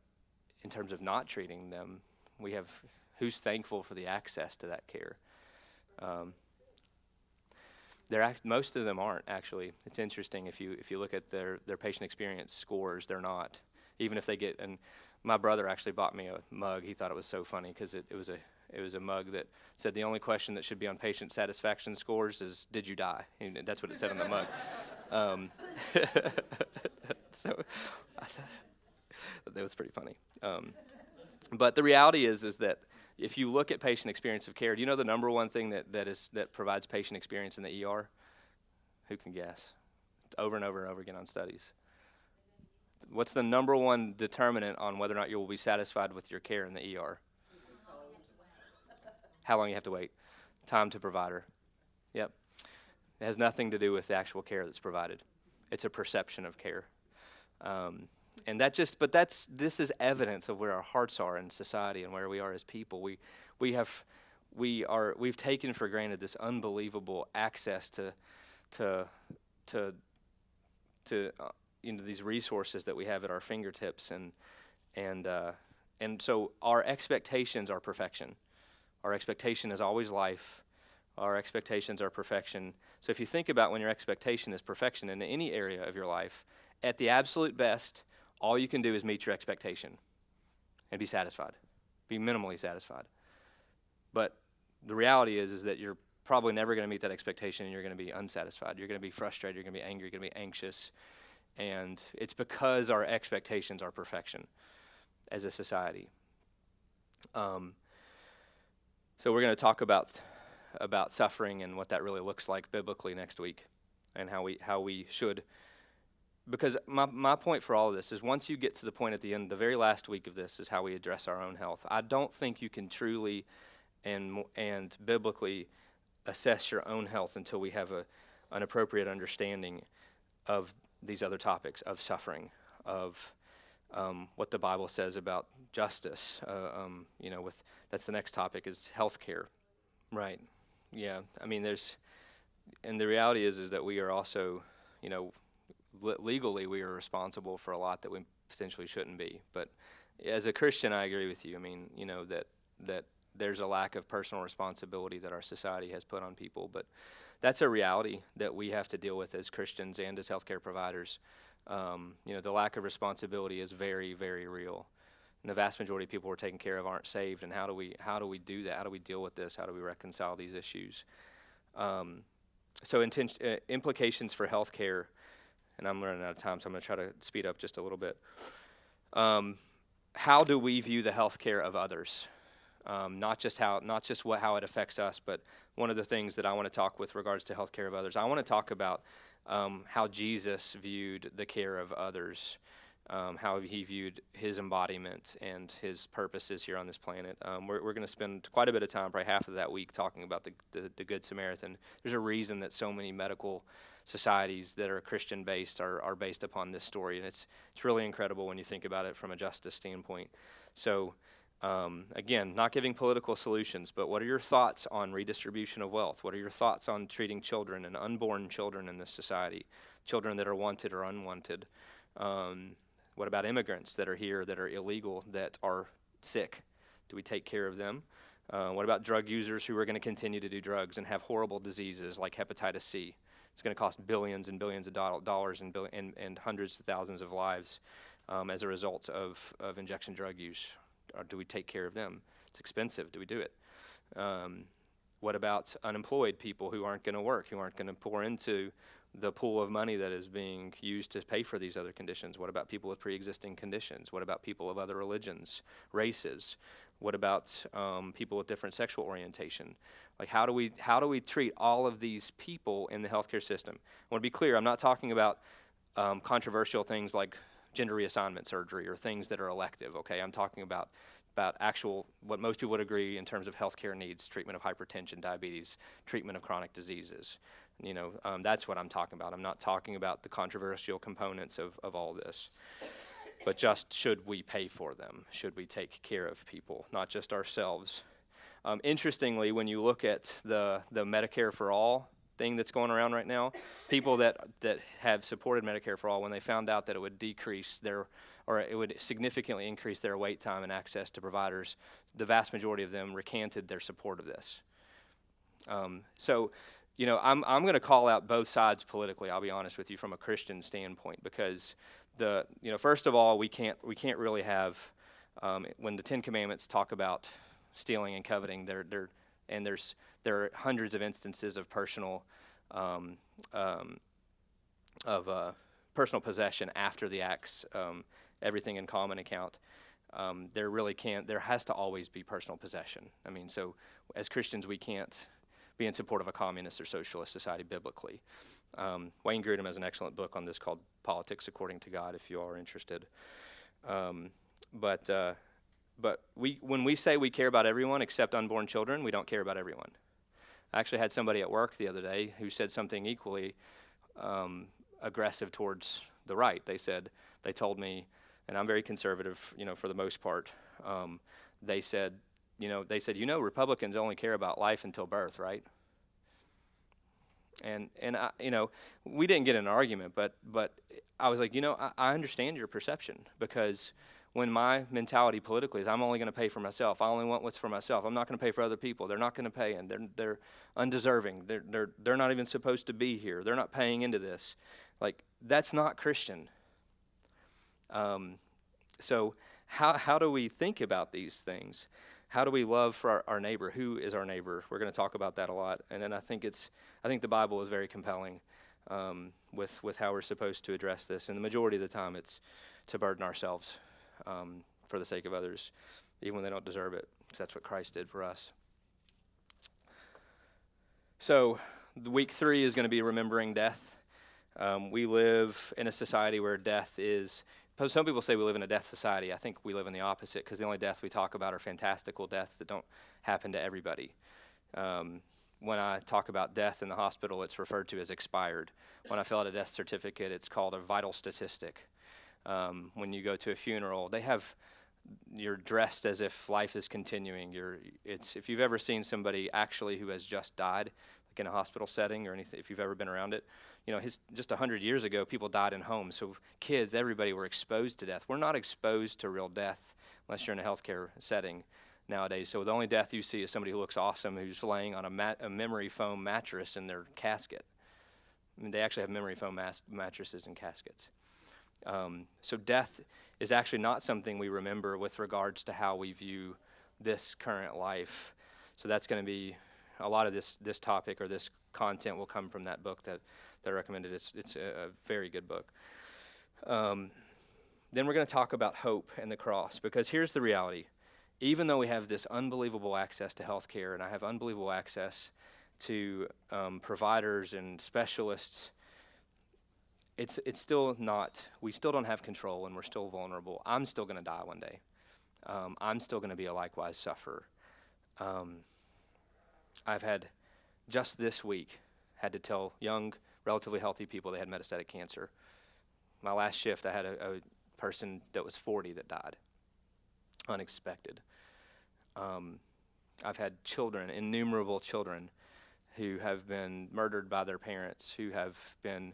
in terms of not treating them, we have, who's thankful for the access to that care? Most of them aren't, actually. It's interesting, if you look at their patient experience scores, they're not. Even if they get, and my brother actually bought me a mug. He thought it was so funny because it was a mug that said the only question that should be on patient satisfaction scores is, did you die? And that's what it said on the mug. So that was pretty funny. But the reality is that if you look at patient experience of care, do you know the number one thing that provides patient experience in the ER? Who can guess? Over and over and over again on studies. What's the number one determinant on whether or not you will be satisfied with your care in the ER? How long you have to wait. Time to provider. Yep. It has nothing to do with the actual care that's provided. It's a perception of care. And this is evidence of where our hearts are in society and where we are as people. We've taken for granted this unbelievable access to these resources that we have at our fingertips, and so our expectations are perfection. Our expectation is always life. Our expectations are perfection. So if you think about when your expectation is perfection in any area of your life, at the absolute best, all you can do is meet your expectation and be satisfied, be minimally satisfied. But the reality is that you're probably never going to meet that expectation, and you're going to be unsatisfied. You're going to be frustrated. You're going to be angry. You're going to be anxious. And it's because our expectations are perfection as a society. So we're going to talk about suffering and what that really looks like biblically next week, and how we should. Because my point for all of this is, once you get to the point at the end, the very last week of this is how we address our own health. I don't think you can truly and biblically assess your own health until we have an appropriate understanding of these other topics, of suffering, of what the Bible says about justice. That's the next topic, is healthcare, right? Yeah, I mean, and the reality is that we are also, legally we are responsible for a lot that we potentially shouldn't be. But as a Christian, I agree with you. I mean, that there's a lack of personal responsibility that our society has put on people, but that's a reality that we have to deal with as Christians and as healthcare providers. The lack of responsibility is very, very real. And the vast majority of people we're taking care of aren't saved. And how do we do that? How do we deal with this? How do we reconcile these issues? Implications for healthcare, and I'm running out of time, so I'm going to try to speed up just a little bit. How do we view the healthcare of others? Not just how it affects us, but one of the things that I want to talk with regards to healthcare of others, I want to talk about how Jesus viewed the care of others, how he viewed his embodiment and his purposes here on this planet. We're going to spend quite a bit of time, probably half of that week, talking about the Good Samaritan. There's a reason that so many medical societies that are Christian-based are based upon this story, and it's really incredible when you think about it from a justice standpoint. So, again, not giving political solutions, but what are your thoughts on redistribution of wealth? What are your thoughts on treating children and unborn children in this society, children that are wanted or unwanted? What about immigrants that are here that are illegal, that are sick? Do we take care of them? What about drug users who are going to continue to do drugs and have horrible diseases like hepatitis C? It's going to cost billions and billions of dollars and hundreds of thousands of lives as a result of injection drug use. Or do we take care of them? It's expensive. Do we do it? What about unemployed people who aren't going to work, who aren't going to pour into the pool of money that is being used to pay for these other conditions? What about people with pre-existing conditions? What about people of other religions, races? What about people with different sexual orientation? Like, how do we treat all of these people in the healthcare system? I want to be clear, I'm not talking about controversial things like gender reassignment surgery or things that are elective, okay? I'm talking about actual, what most people would agree in terms of healthcare needs, treatment of hypertension, diabetes, treatment of chronic diseases. That's what I'm talking about. I'm not talking about the controversial components of all this. But just, should we pay for them? Should we take care of people, not just ourselves? Interestingly, when you look at the Medicare for All thing that's going around right now, people that have supported Medicare for All, when they found out that it would it would significantly increase their wait time and access to providers, the vast majority of them recanted their support of this. I'm going to call out both sides politically, I'll be honest with you, from a Christian standpoint, because first of all, we can't really have, when the Ten Commandments talk about stealing and coveting, there are hundreds of instances of personal possession after the acts, everything in common account. There has to always be personal possession. I mean, so as Christians, we can't be in support of a communist or socialist society biblically. Wayne Grudem has an excellent book on this called Politics According to God, if you are interested. But when we say we care about everyone except unborn children, we don't care about everyone. I actually had somebody at work the other day who said something equally aggressive towards the right. They told me, and I'm very conservative, for the most part. They said, Republicans only care about life until birth, right? And we didn't get in an argument, but I was like, I understand your perception, because when my mentality politically is I'm only going to pay for myself, I only want what's for myself, I'm not going to pay for other people, they're not going to pay, and they're undeserving, they're not even supposed to be here, they're not paying into this. Like, that's not Christian. So how do we think about these things? How do we love for our neighbor? Who is our neighbor? We're going to talk about that a lot. And then I think the Bible is very compelling with how we're supposed to address this. And the majority of the time, it's to burden ourselves for the sake of others, even when they don't deserve it, because that's what Christ did for us. So week 3 is going to be remembering death. We live in a society where death is... Some people say we live in a death society. I think we live in the opposite, because the only deaths we talk about are fantastical deaths that don't happen to everybody. When I talk about death in the hospital, it's referred to as expired. When I fill out a death certificate, it's called a vital statistic. When you go to a funeral, you're dressed as if life is continuing. If you've ever seen somebody actually who has just died, like in a hospital setting or anything, if you've ever been around it, just 100 years ago, people died in homes. So kids, everybody were exposed to death. We're not exposed to real death unless you're in a healthcare setting nowadays. So the only death you see is somebody who looks awesome, who's laying on a memory foam mattress in their casket. I mean, they actually have memory foam mattresses and caskets. So death is actually not something we remember with regards to how we view this current life. So that's going to be a lot of this topic or this content will come from that book that I recommended. It's a very good book. Then we're going to talk about hope and the cross, because here's the reality. Even though we have this unbelievable access to health care, and I have unbelievable access to providers and specialists, it's still not, we still don't have control, and we're still vulnerable. I'm still going to die one day. I'm still going to be a likewise sufferer. I've had, just this week, had to tell young, relatively healthy people they had metastatic cancer. My last shift, I had a person that was 40 that died. Unexpected. I've had children, innumerable children, who have been murdered by their parents, who have been,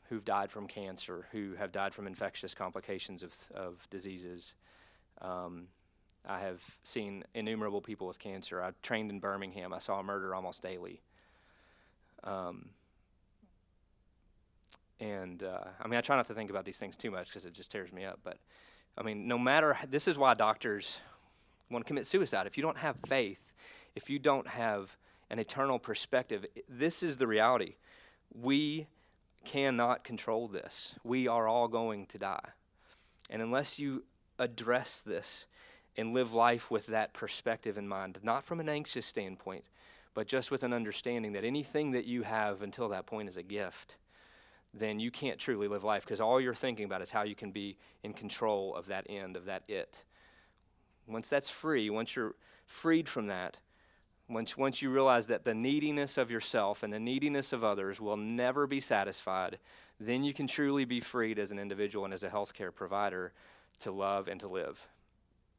who've died from cancer, who have died from infectious complications of diseases. I have seen innumerable people with cancer. I trained in Birmingham. I saw a murder almost daily. I mean, I try not to think about these things too much because it just tears me up. But, I mean, no matter, this is why doctors want to commit suicide. If you don't have faith, if you don't have an eternal perspective, this is the reality. We cannot control this. We are all going to die. And unless you address this and live life with that perspective in mind, not from an anxious standpoint, but just with an understanding that anything that you have until that point is a gift, then you can't truly live life, because all you're thinking about is how you can be in control of that end, of that it. Once that's free, once you're freed from that, once you realize that the neediness of yourself and the neediness of others will never be satisfied, then you can truly be freed as an individual and as a healthcare provider to love and to live.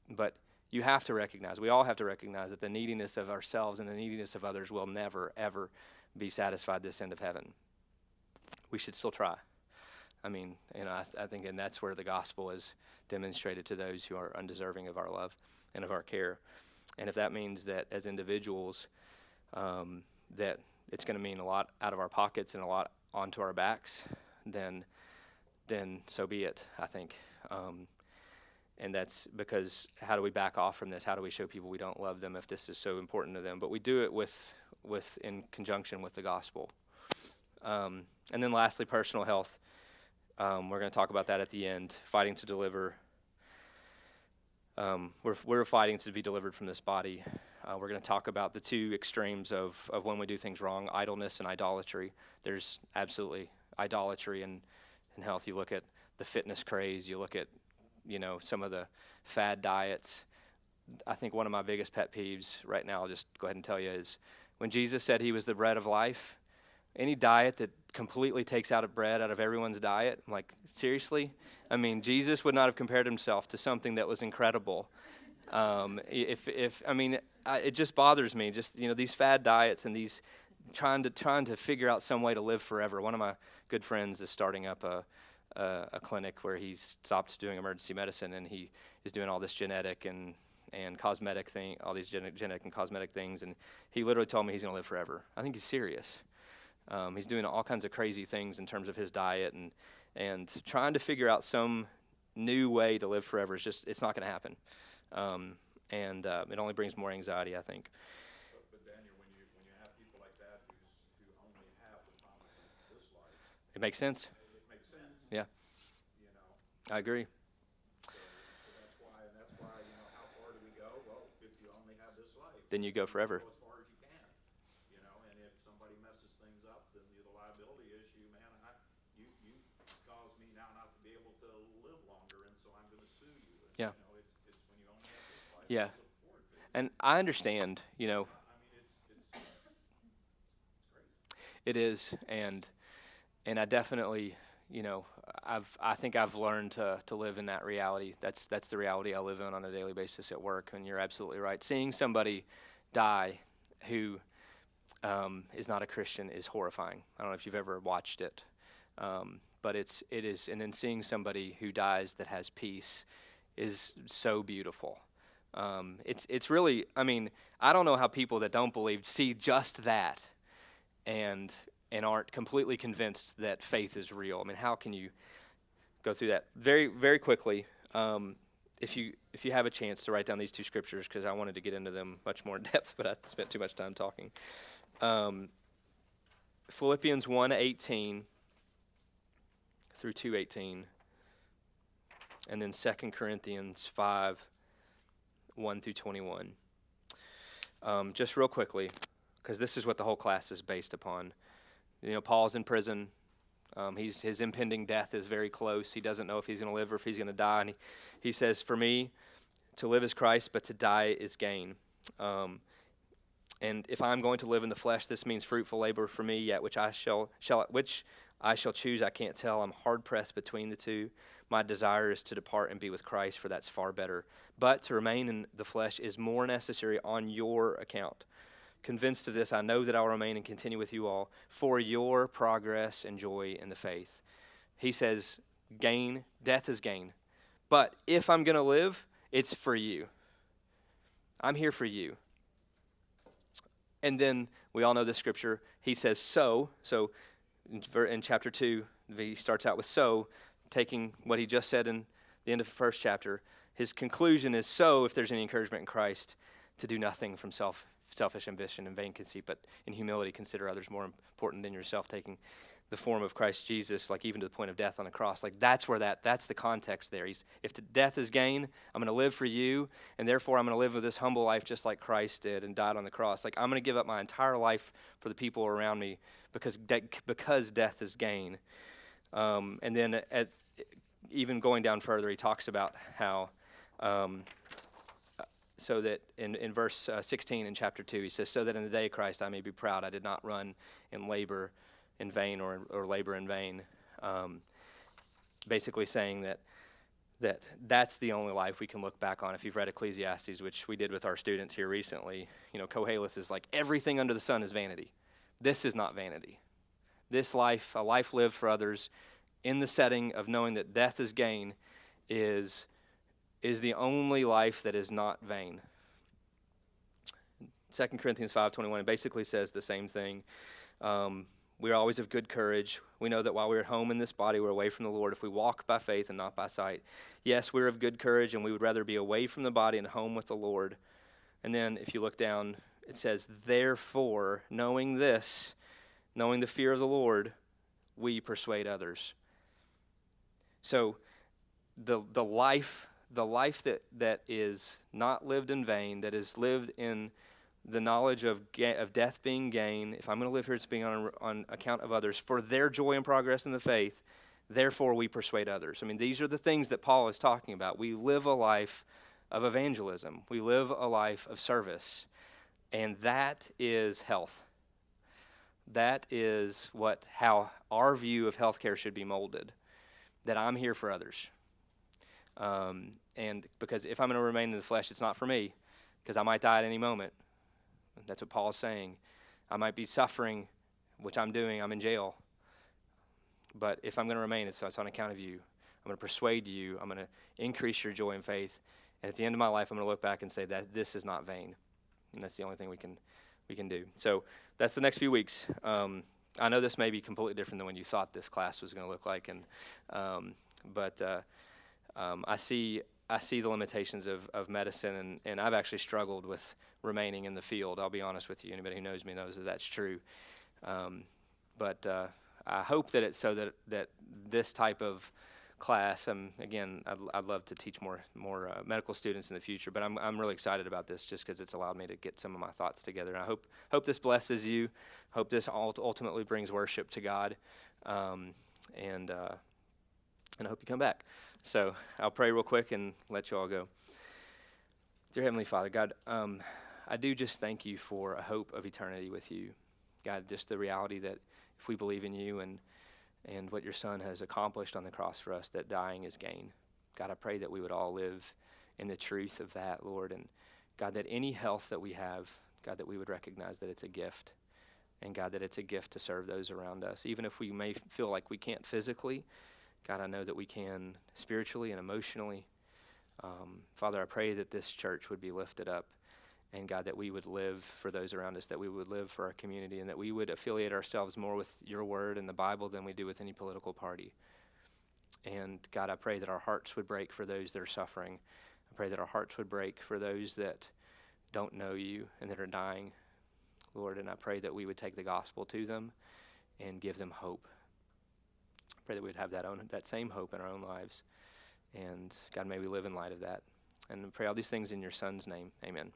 But you have to recognize, we all have to recognize that the neediness of ourselves and the neediness of others will never, ever be satisfied this end of heaven. We should still try. I mean, I think, and that's where the gospel is demonstrated to those who are undeserving of our love and of our care. And if that means that as individuals, that it's going to mean a lot out of our pockets and a lot onto our backs, then so be it, I think. And that's because how do we back off from this? How do we show people we don't love them if this is so important to them? But we do it with in conjunction with the gospel. And then lastly, personal health. We're going to talk about that at the end. Fighting to deliver. We're fighting to be delivered from this body. We're going to talk about the two extremes of when we do things wrong, idleness and idolatry. There's absolutely idolatry in health. You look at the fitness craze. You look at, some of the fad diets. I think one of my biggest pet peeves right now, I'll just go ahead and tell you, is when Jesus said he was the bread of life, any diet that completely takes out of bread out of everyone's diet, I'm like, seriously? I mean, Jesus would not have compared himself to something that was incredible. It just bothers me. Just, these fad diets and these trying to figure out some way to live forever. One of my good friends is starting up a clinic where he's stopped doing emergency medicine, and he is doing all this genetic and cosmetic thing, all these genetic and cosmetic things, and he literally told me he's going to live forever. I think he's serious. He's doing all kinds of crazy things in terms of his diet, and trying to figure out some new way to live forever is just, it's not going to happen. It only brings more anxiety, I think. But Daniel, when you have people like that who only have the promises of this life, It makes sense. it makes sense. Yeah. I agree. So that's why, how far do we go? Well, if you only have this life, Then you go forever. go as far as you can. And if somebody messes things up, then the liability issue, man, you caused me now not to be able to live longer, and so I'm going to sue you. And, Yeah. It's when you only have this life. Yeah. You look forward to it. And I understand, I mean, it's great. it is, and I definitely, I think I've learned to live in that reality. That's the reality I live in on a daily basis at work. And you're absolutely right. Seeing somebody die who is not a Christian is horrifying. I don't know if you've ever watched it, but it is. And then seeing somebody who dies that has peace is so beautiful. It's really. I mean, I don't know how people that don't believe see just that, and aren't completely convinced that faith is real. I mean, how can you go through that very, very quickly. If you have a chance to write down these two scriptures, because I wanted to get into them much more in depth, but I spent too much time talking. Philippians 1:18 through 2:18, and then 2 Corinthians 5:1 through 21. Just real quickly, because this is what the whole class is based upon. You know, Paul's in prison. His impending death is very close. He doesn't know if he's going to live or if he's going to die. And he says, "For me, to live is Christ, but to die is gain." And if I'm going to live in the flesh, this means fruitful labor for me, yet which I shall choose, I can't tell. I'm hard pressed between the two. My desire is to depart and be with Christ, for that's far better. But to remain in the flesh is more necessary on your account. Convinced of this, I know that I will remain and continue with you all for your progress and joy in the faith. He says, gain, death is gain. But if I'm going to live, it's for you. I'm here for you. And then we all know the scripture. He says, so in chapter 2, he starts out with so, taking what he just said in the end of the first chapter. His conclusion is, so if there's any encouragement in Christ, to do nothing from selfish ambition and vain conceit, but in humility consider others more important than yourself, taking the form of Christ Jesus, like even to the point of death on the cross. Like that's the context there. If death is gain, I'm going to live for you, and therefore I'm going to live with this humble life just like Christ did and died on the cross. Like I'm going to give up my entire life for the people around me because death is gain. And then even going down further, he talks about how so that in verse 16 in chapter 2, he says, so that in the day of Christ I may be proud. I did not run in labor in vain or labor in vain. Basically saying that's the only life we can look back on. If you've read Ecclesiastes, which we did with our students here recently, you know, Koheleth is like everything under the sun is vanity. This is not vanity. This life, a life lived for others in the setting of knowing that death is gain, is the only life that is not vain. 2 Corinthians 5:21 basically says the same thing. We are always of good courage. We know that while we're at home in this body, we're away from the Lord if we walk by faith and not by sight. Yes, we're of good courage, and we would rather be away from the body and home with the Lord. And then if you look down, it says, therefore, knowing this, knowing the fear of the Lord, we persuade others. So the life that is not lived in vain, that is lived in the knowledge of death being gain. If I'm going to live here, it's being on account of others for their joy and progress in the faith. Therefore, we persuade others. I mean, these are the things that Paul is talking about. We live a life of evangelism. We live a life of service. And that is health. That is how our view of healthcare should be molded. That I'm here for others. And because if I'm going to remain in the flesh, it's not for me, because I might die at any moment. That's what Paul's saying. I might be suffering, which I'm doing. I'm in jail. But if I'm going to remain, it's on account of you. I'm going to persuade you. I'm going to increase your joy and faith. And at the end of my life, I'm going to look back and say that this is not vain. And that's the only thing we can do. So that's the next few weeks. I know this may be completely different than when you thought this class was going to look like, but I see the limitations of medicine, and I've actually struggled with remaining in the field. I'll be honest with you. Anybody who knows me knows that that's true. But I hope that it's so that this type of class, again, I'd love to teach more medical students in the future, but I'm really excited about this just because it's allowed me to get some of my thoughts together. And I hope this blesses you. Hope this ultimately brings worship to God, and I hope you come back. So I'll pray real quick and let you all go. Dear Heavenly Father, God, I do just thank you for a hope of eternity with you. God, just the reality that if we believe in you and what your Son has accomplished on the cross for us, that dying is gain. God, I pray that we would all live in the truth of that, Lord. And God, that any health that we have, God, that we would recognize that it's a gift. And God, that it's a gift to serve those around us. Even if we may feel like we can't physically, God, I know that we can spiritually and emotionally. Father, I pray that this church would be lifted up. And God, that we would live for those around us, that we would live for our community, and that we would affiliate ourselves more with your word and the Bible than we do with any political party. And God, I pray that our hearts would break for those that are suffering. I pray that our hearts would break for those that don't know you and that are dying, Lord. And I pray that we would take the gospel to them and give them hope. I pray that we'd have that same hope in our own lives. And God, may we live in light of that. And I pray all these things in your Son's name. Amen.